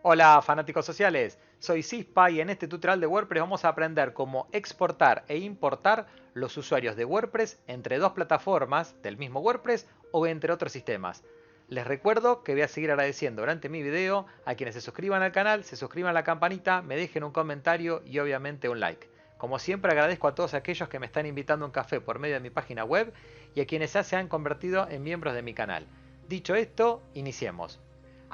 Hola fanáticos sociales, soy Cispa y en este tutorial de WordPress vamos a aprender cómo exportar e importar los usuarios de WordPress entre dos plataformas del mismo WordPress o entre otros sistemas. Les recuerdo que voy a seguir agradeciendo durante mi video a quienes se suscriban al canal, se suscriban a la campanita, me dejen un comentario y obviamente un like. Como siempre agradezco a todos aquellos que me están invitando a un café por medio de mi página web y a quienes ya se han convertido en miembros de mi canal. Dicho esto, iniciemos.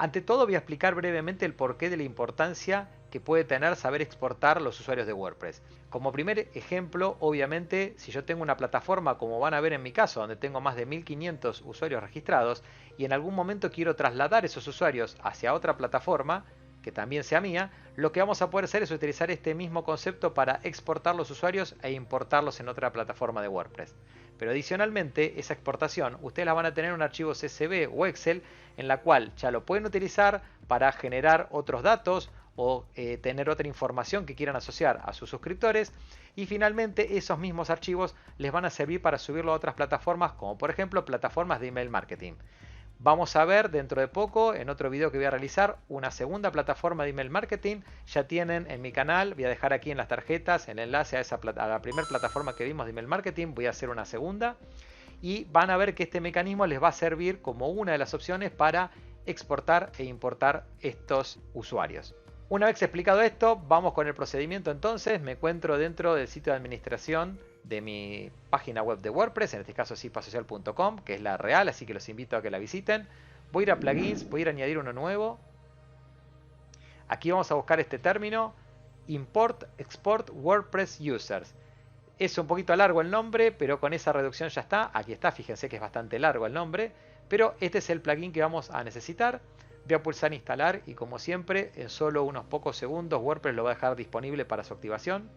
Ante todo voy a explicar brevemente el porqué de la importancia que puede tener saber exportar los usuarios de WordPress. Como primer ejemplo, obviamente, si yo tengo una plataforma como van a ver en mi caso, donde tengo más de 1500 usuarios registrados y en algún momento quiero trasladar esos usuarios hacia otra plataforma, que también sea mía, lo que vamos a poder hacer es utilizar este mismo concepto para exportar los usuarios e importarlos en otra plataforma de WordPress. Pero adicionalmente, esa exportación ustedes la van a tener en un archivo CSV o Excel en la cual ya lo pueden utilizar para generar otros datos o tener otra información que quieran asociar a sus suscriptores. Y finalmente esos mismos archivos les van a servir para subirlo a otras plataformas como por ejemplo plataformas de email marketing. Vamos a ver dentro de poco, en otro video que voy a realizar, una segunda plataforma de email marketing. Ya tienen en mi canal, voy a dejar aquí en las tarjetas el enlace a la primera plataforma que vimos de email marketing. Voy a hacer una segunda y van a ver que este mecanismo les va a servir como una de las opciones para exportar e importar estos usuarios. Una vez explicado esto, vamos con el procedimiento entonces. Me encuentro dentro del sitio de administración de mi página web de WordPress, en este caso cispasocial.com, que es la real, así que los invito a que la visiten. Voy a ir a plugins, voy a ir a añadir uno nuevo. Aquí vamos a buscar este término, Import Export WordPress Users. Es un poquito largo el nombre, pero con esa reducción ya está. Aquí está, fíjense que es bastante largo el nombre, pero este es el plugin que vamos a necesitar. Voy a pulsar instalar y como siempre, en solo unos pocos segundos WordPress lo va a dejar disponible para su activación.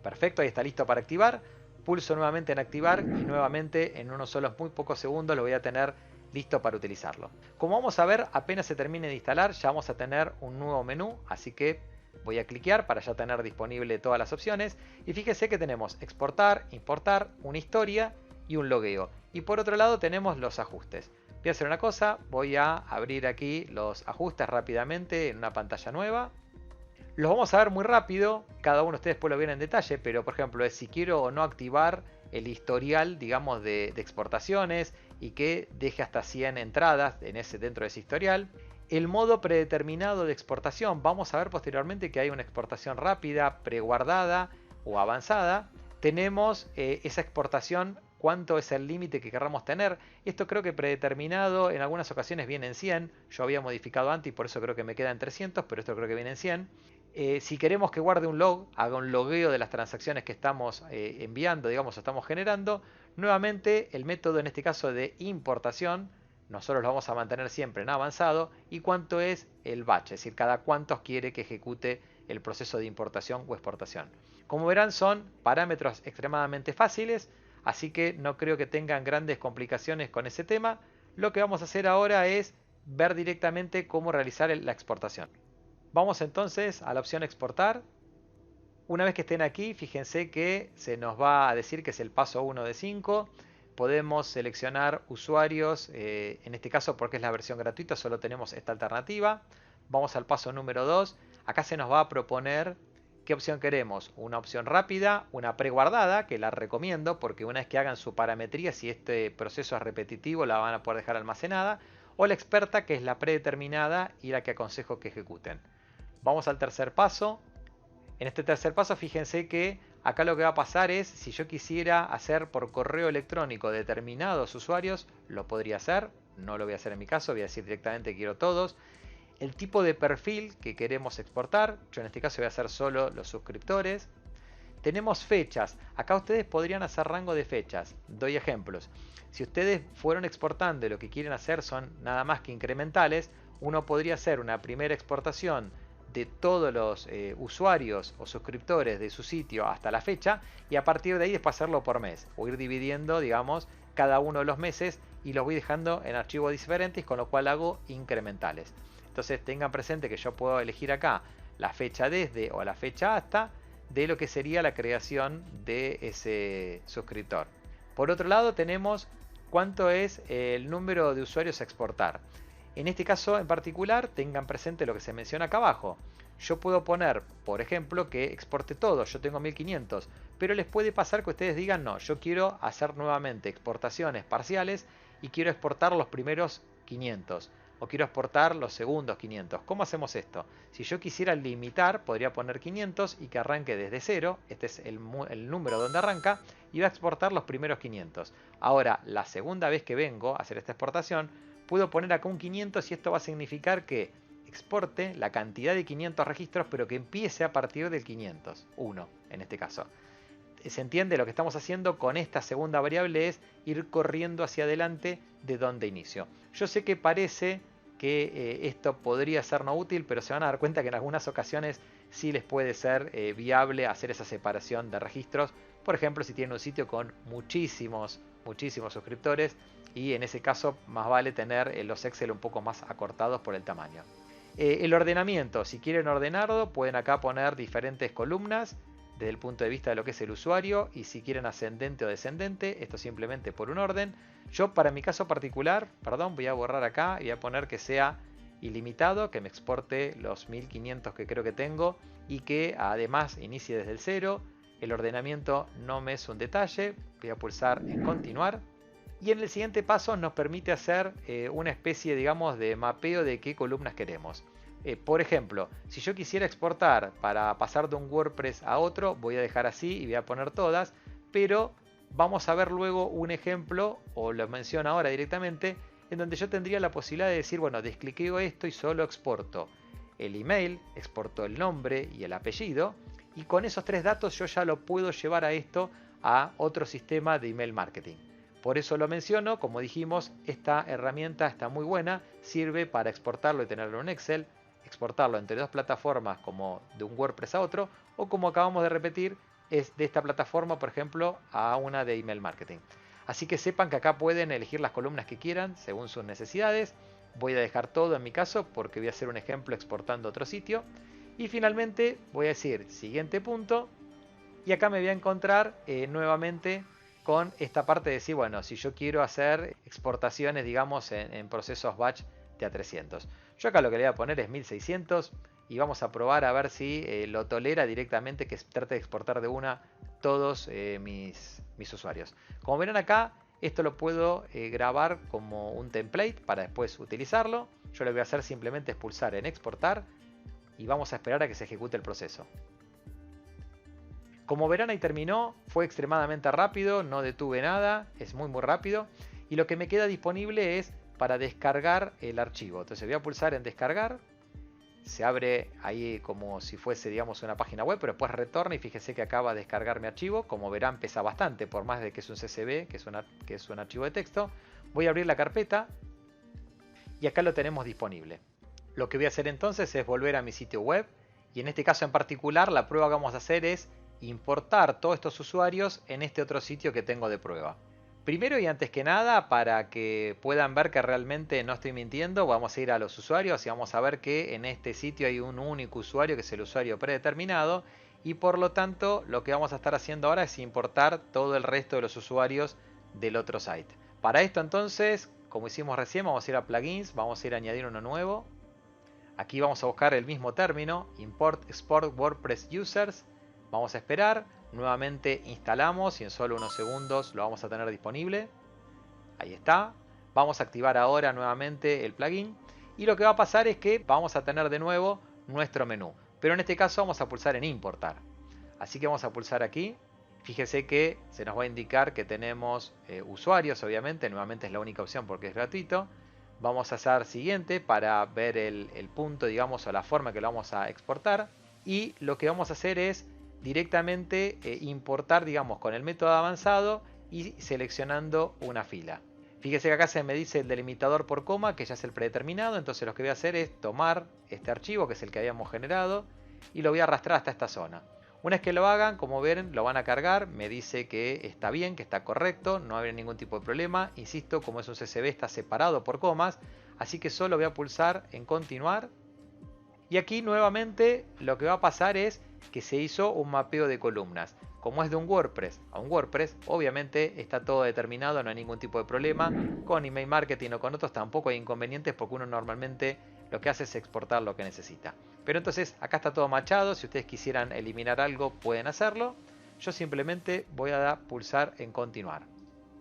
Perfecto, ahí está listo para activar. Pulso nuevamente en activar y nuevamente en unos solos muy pocos segundos lo voy a tener listo para utilizarlo. Como vamos a ver, apenas se termine de instalar ya vamos a tener un nuevo menú, así que voy a cliquear para ya tener disponible todas las opciones. Y fíjese que tenemos exportar, importar, una historia y un logueo. Y por otro lado tenemos los ajustes. Voy a hacer una cosa, voy a abrir aquí los ajustes rápidamente en una pantalla nueva. Los vamos a ver muy rápido, cada uno de ustedes después lo ven en detalle, pero por ejemplo es si quiero o no activar el historial, digamos, de exportaciones y que deje hasta 100 entradas dentro de ese historial. El modo predeterminado de exportación, vamos a ver posteriormente que hay una exportación rápida, preguardada o avanzada. Tenemos esa exportación, cuánto es el límite que querramos tener. Esto creo que predeterminado en algunas ocasiones viene en 100. Yo había modificado antes y por eso creo que me queda en 300, pero esto creo que viene en 100. Si queremos que guarde un log, haga un logueo de las transacciones que estamos enviando, digamos, estamos generando, nuevamente el método en este caso de importación, nosotros lo vamos a mantener siempre en avanzado, y cuánto es el batch, es decir, cada cuántos quiere que ejecute el proceso de importación o exportación. Como verán, son parámetros extremadamente fáciles, así que no creo que tengan grandes complicaciones con ese tema. Lo que vamos a hacer ahora es ver directamente cómo realizar la exportación. Vamos entonces a la opción exportar. Una vez que estén aquí, fíjense que se nos va a decir que es el paso 1 de 5. Podemos seleccionar usuarios, en este caso porque es la versión gratuita, solo tenemos esta alternativa. Vamos al paso número 2. Acá se nos va a proponer qué opción queremos. Una opción rápida, una preguardada, que la recomiendo porque una vez que hagan su parametría, si este proceso es repetitivo, la van a poder dejar almacenada. O la experta, que es la predeterminada y la que aconsejo que ejecuten. Vamos al tercer paso. En este tercer paso fíjense que acá lo que va a pasar es, si yo quisiera hacer por correo electrónico determinados usuarios, lo podría hacer. No lo voy a hacer en mi caso, voy a decir directamente quiero todos. El tipo de perfil que queremos exportar, yo en este caso voy a hacer solo los suscriptores. Tenemos fechas, acá ustedes podrían hacer rango de fechas. Doy ejemplos. Si ustedes fueron exportando y lo que quieren hacer son nada más que incrementales, uno podría hacer una primera exportación de todos los usuarios o suscriptores de su sitio hasta la fecha y a partir de ahí después hacerlo por mes o ir dividiendo, digamos, cada uno de los meses y los voy dejando en archivos diferentes, con lo cual hago incrementales. Entonces tengan presente que yo puedo elegir acá la fecha desde o la fecha hasta de lo que sería la creación de ese suscriptor. Por otro lado tenemos cuánto es el número de usuarios a exportar. En este caso en particular, tengan presente lo que se menciona acá abajo. Yo puedo poner, por ejemplo, que exporte todo, yo tengo 1500, pero les puede pasar que ustedes digan, no, yo quiero hacer nuevamente exportaciones parciales y quiero exportar los primeros 500 o quiero exportar los segundos 500. ¿Cómo hacemos esto? Si yo quisiera limitar, podría poner 500 y que arranque desde 0, este es el número donde arranca, y va a exportar los primeros 500. Ahora, la segunda vez que vengo a hacer esta exportación, puedo poner acá un 500 y esto va a significar que exporte la cantidad de 500 registros, pero que empiece a partir del 501 en este caso. ¿Se entiende? Lo que estamos haciendo con esta segunda variable es ir corriendo hacia adelante de donde inicio. Yo sé que parece que esto podría ser no útil, pero se van a dar cuenta que en algunas ocasiones sí les puede ser viable hacer esa separación de registros. Por ejemplo, si tienen un sitio con muchísimos suscriptores, y en ese caso más vale tener los Excel un poco más acortados por el tamaño. El ordenamiento, si quieren ordenarlo, pueden acá poner diferentes columnas desde el punto de vista de lo que es el usuario, y si quieren ascendente o descendente, esto simplemente por un orden. Yo para mi caso particular, voy a borrar acá y voy a poner que sea ilimitado, que me exporte los 1500 que creo que tengo y que además inicie desde el 0. El ordenamiento no me es un detalle, voy a pulsar en continuar. Y en el siguiente paso nos permite hacer una especie, digamos, de mapeo de qué columnas queremos. Por ejemplo, si yo quisiera exportar para pasar de un WordPress a otro, voy a dejar así y voy a poner todas, pero vamos a ver luego un ejemplo, o lo menciono ahora directamente, en donde yo tendría la posibilidad de decir, bueno, descliqueo esto y solo exporto el email, exporto el nombre y el apellido, y con esos 3 datos yo ya lo puedo llevar a esto a otro sistema de email marketing. Por eso lo menciono, como dijimos, esta herramienta está muy buena, sirve para exportarlo y tenerlo en Excel, exportarlo entre 2 plataformas como de un WordPress a otro, o como acabamos de repetir, es de esta plataforma, por ejemplo, a una de email marketing. Así que sepan que acá pueden elegir las columnas que quieran según sus necesidades. Voy a dejar todo en mi caso porque voy a hacer un ejemplo exportando a otro sitio. Y finalmente voy a decir siguiente punto, y acá me voy a encontrar nuevamente con esta parte de decir, bueno, si yo quiero hacer exportaciones, digamos, en procesos batch de A300. Yo acá lo que le voy a poner es 1600 y vamos a probar a ver si lo tolera directamente, que trate de exportar de una todos mis usuarios. Como verán acá, esto lo puedo grabar como un template para después utilizarlo. Yo lo que voy a hacer simplemente es pulsar en exportar y vamos a esperar a que se ejecute el proceso. Como verán, ahí terminó, fue extremadamente rápido, no detuve nada, es muy rápido, y lo que me queda disponible es para descargar el archivo. Entonces voy a pulsar en descargar, se abre ahí como si fuese, digamos, una página web, pero después retorna y fíjese que acaba de descargar mi archivo. Como verán, pesa bastante, por más de que es un CSV, que es un archivo de texto. Voy a abrir la carpeta y acá lo tenemos disponible. Lo que voy a hacer entonces es volver a mi sitio web, y en este caso en particular la prueba que vamos a hacer es importar todos estos usuarios en este otro sitio que tengo de prueba. Primero y antes que nada, para que puedan ver que realmente no estoy mintiendo, vamos a ir a los usuarios y vamos a ver que en este sitio hay un único usuario, que es el usuario predeterminado, y por lo tanto lo que vamos a estar haciendo ahora es importar todo el resto de los usuarios del otro site. Para esto entonces, como hicimos recién, vamos a ir a plugins, vamos a ir a añadir uno nuevo. Aquí vamos a buscar el mismo término, import export WordPress users. Vamos a esperar, nuevamente instalamos y en solo unos segundos lo vamos a tener disponible. Ahí está. Vamos a activar ahora nuevamente el plugin y lo que va a pasar es que vamos a tener de nuevo nuestro menú. Pero en este caso vamos a pulsar en importar. Así que vamos a pulsar aquí. Fíjese que se nos va a indicar que tenemos usuarios, obviamente. Nuevamente es la única opción porque es gratuito. Vamos a hacer siguiente para ver el punto, digamos, o la forma que lo vamos a exportar. Y lo que vamos a hacer es directamente importar, digamos, con el método avanzado y seleccionando una fila. Fíjese que acá se me dice el delimitador por coma, que ya es el predeterminado. Entonces lo que voy a hacer es tomar este archivo, que es el que habíamos generado, y lo voy a arrastrar hasta esta zona. Una vez que lo hagan, como ven, lo van a cargar. Me dice que está bien, que está correcto, no habrá ningún tipo de problema. Insisto, como es un CSV, está separado por comas, así que solo voy a pulsar en continuar. Y aquí nuevamente lo que va a pasar es que se hizo un mapeo de columnas. como es de un WordPress a un WordPress, obviamente está todo determinado, no hay ningún tipo de problema. Con email marketing o con otros tampoco hay inconvenientes porque uno normalmente lo que hace es exportar lo que necesita. Pero entonces acá está todo machado, si ustedes quisieran eliminar algo pueden hacerlo. Yo simplemente voy a pulsar en continuar.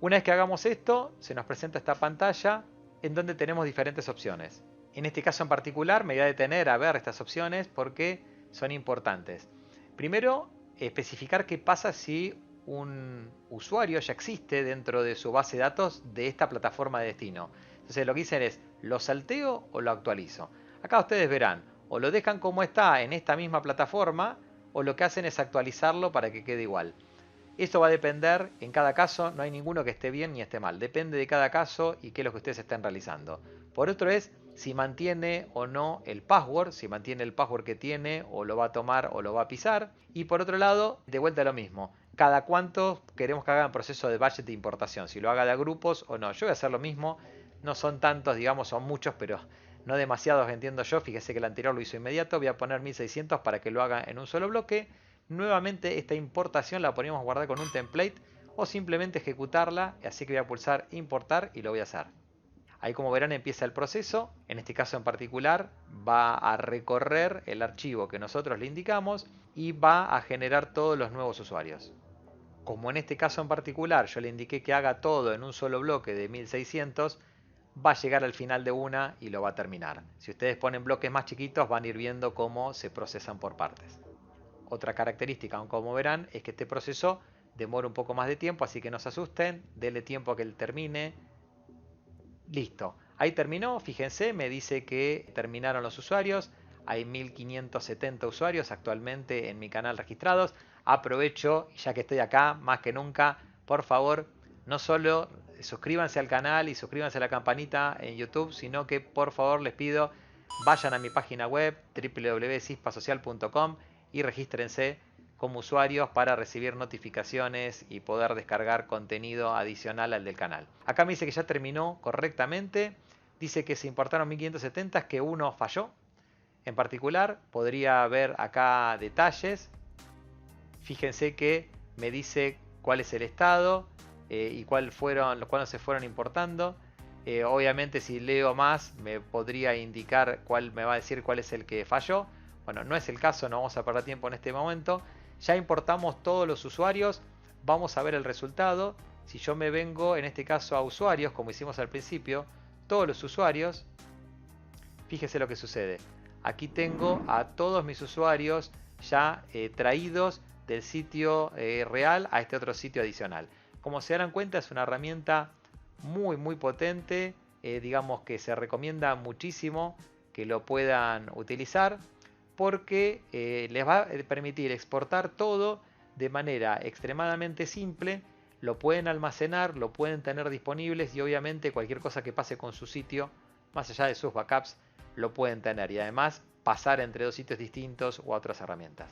Una vez que hagamos esto, se nos presenta esta pantalla en donde tenemos diferentes opciones. En este caso en particular me voy a detener a ver estas opciones porque son importantes. Primero, especificar qué pasa si un usuario ya existe dentro de su base de datos de esta plataforma de destino. Entonces lo que dicen es, ¿lo salteo o lo actualizo? Acá ustedes verán, o lo dejan como está en esta misma plataforma, o lo que hacen es actualizarlo para que quede igual. Esto va a depender, en cada caso no hay ninguno que esté bien ni esté mal, depende de cada caso y qué es lo que ustedes estén realizando. Por otro es si mantiene o no el password, si mantiene el password que tiene o lo va a tomar o lo va a pisar. Y por otro lado, de vuelta lo mismo, cada cuánto queremos que haga un proceso de batch de importación, si lo haga de grupos o no. Yo voy a hacer lo mismo, no son tantos, digamos, son muchos, pero no demasiados entiendo yo. Fíjese que el anterior lo hizo inmediato, voy a poner 1600 para que lo haga en un solo bloque. Nuevamente esta importación la ponemos guardar con un template o simplemente ejecutarla, así que voy a pulsar importar y lo voy a hacer. Ahí como verán empieza el proceso, en este caso en particular va a recorrer el archivo que nosotros le indicamos y va a generar todos los nuevos usuarios. Como en este caso en particular yo le indiqué que haga todo en un solo bloque de 1600, va a llegar al final de una y lo va a terminar. Si ustedes ponen bloques más chiquitos van a ir viendo cómo se procesan por partes. Otra característica, aunque como verán, es que este proceso demora un poco más de tiempo, así que no se asusten, denle tiempo a que él termine. Listo, ahí terminó, fíjense, me dice que terminaron los usuarios, hay 1570 usuarios actualmente en mi canal registrados. Aprovecho, ya que estoy acá, más que nunca, por favor, no solo suscríbanse al canal y suscríbanse a la campanita en YouTube, sino que por favor les pido, vayan a mi página web www.cispasocial.com y regístrense como usuarios para recibir notificaciones y poder descargar contenido adicional al del canal. Acá me dice que ya terminó correctamente, dice que se importaron 1570, que uno falló. En particular, podría ver acá detalles. Fíjense que me dice cuál es el estado y cuáles se fueron importando. Obviamente si leo más me podría indicar me va a decir cuál es el que falló. Bueno, no es el caso, no vamos a perder tiempo en este momento. Ya importamos todos los usuarios, vamos a ver el resultado. Si yo me vengo en este caso a usuarios, como hicimos al principio, todos los usuarios, fíjese lo que sucede. Aquí tengo a todos mis usuarios ya traídos del sitio real a este otro sitio adicional. Como se darán cuenta, es una herramienta muy potente, digamos que se recomienda muchísimo que lo puedan utilizar porque les va a permitir exportar todo de manera extremadamente simple. Lo pueden almacenar, lo pueden tener disponibles y obviamente cualquier cosa que pase con su sitio, más allá de sus backups, lo pueden tener y además pasar entre dos sitios distintos o a otras herramientas.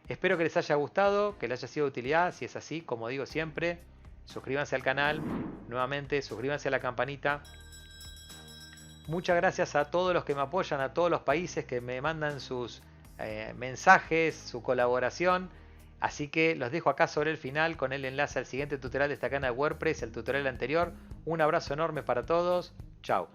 Espero que les haya gustado, que les haya sido de utilidad. Si es así, como digo siempre, suscríbanse al canal, nuevamente suscríbanse a la campanita. Muchas gracias a todos los que me apoyan, a todos los países que me mandan sus mensajes, su colaboración. Así que los dejo acá sobre el final con el enlace al siguiente tutorial de esta canal de WordPress, el tutorial anterior. Un abrazo enorme para todos. Chao.